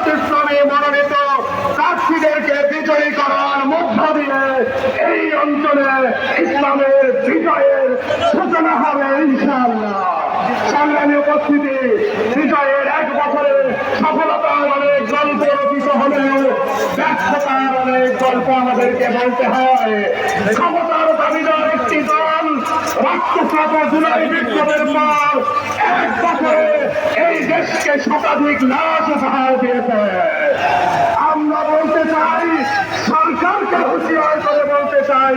জামাত ইসলামী মনোনীত প্রার্থীদেরকে বিজয়ী করার মধ্য দিয়ে এই অঞ্চলে ইসলামের বিজয়ের সূচনা হবে ইনশাআল্লাহ। সংগ্রামী উপস্থিতি, বিজয়ের এক বছরে সফলতার অনেক গল্প রচিত হলেও ব্যর্থতার অনেক গল্প আমাদেরকে বলতে হয়। ক্ষমতার দাবিদার একটি দল রক্তস্রাব জুলাই বিপ্লবের পর এক বছরে এই দেশকে শতাধিক লাশ উপহার দিয়েছে। আমরা বলতে চাই, সরকারকে হুঁশিয়ার করে বলতে চাই,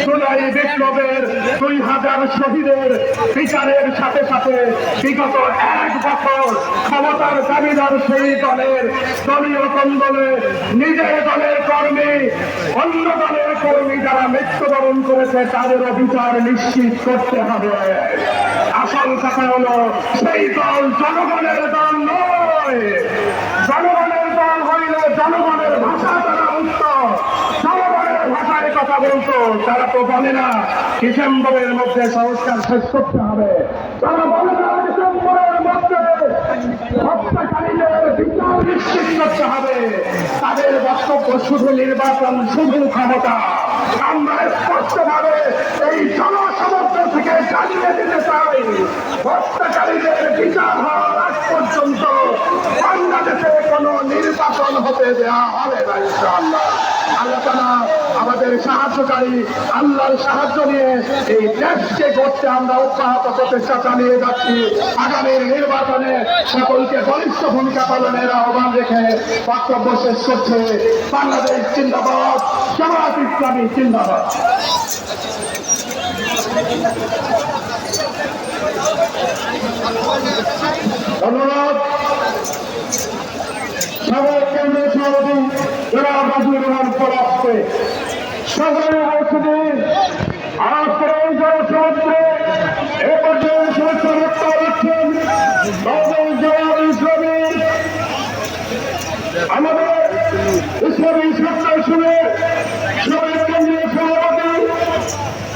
জুলাই বিপ্লবের 2000 শহীদের বিচারের সাথে সাথে বিগত এক বছর ক্ষমতার দাবিদার সেই দলের দলীয় কন্দলে নিজের দলের কর্মী, অন্য দলের কর্মী যারা মৃত্যুবরণ করেছে তাদেরও বিচার নিশ্চিত করতে হবে। আসল কথা হলো সেই দল জনগণের দল নয়। জনগণের দল হইলে জনগণের ভাষা তারা উচ্চ, জনগণের ভাষায় কথা বলতো। তারা তো বলে না ডিসেম্বরের মধ্যে সংস্কার শেষ করতে হবে, তারা বলে না ডিসেম্বরের মধ্যে হত্যাকারীদের বিচার নিশ্চিত করতে হবে। তাদের বক্তব্য শুধু নির্বাচন, শুধু ক্ষমতা। আমরা স্পষ্টভাবে এই জনসমর্থ থেকে জানিয়ে দিতে চাই, হত্যাকারীদের বিচার হওয়ার আগ পর্যন্ত বাংলাদেশে কোনো নির্বাচন হতে দেওয়া হবে না ইনশাআল্লাহ। আল্লাহ তাআলা আমাদের সাহায্যকারী, আল্লাহর সাহায্য নিয়ে এই দেশকে গড়তে আমরা অব্যাহত প্রচেষ্টা চালিয়ে যাচ্ছি। আগামীর নির্বাচনে সকলকে বলিষ্ঠ ভূমিকা পালনের আহ্বান রেখে বক্তব্য শেষ করছে। বাংলাদেশ জিন্দাবাদ, জামাত ইসলামী জিন্দাবাদ। ধন্যবাদ। সবাই কেন্দ্রীয় সভাপতি জনাব নাজির রহমান পলাশকে সবাই উপস্থিতি আজকের এই জনসমুদ্রে এ পর্যন্ত শুভেচ্ছা বক্তব্য দিচ্ছেন বাংলাদেশ জামাত ইসলামী আমাদের ইসলামী ছাত্র সংসদের সবাই কেন্দ্রীয় সভাপতি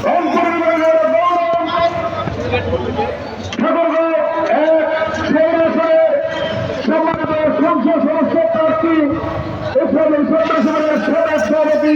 রংপুর বিভাগের গৌরব ঠাকুরগাঁও এক সৌরাসনের সম্মানিত সংসদ সদস্য প্রার্থী ইসলামী ছাত্র সংসদের সভাপতি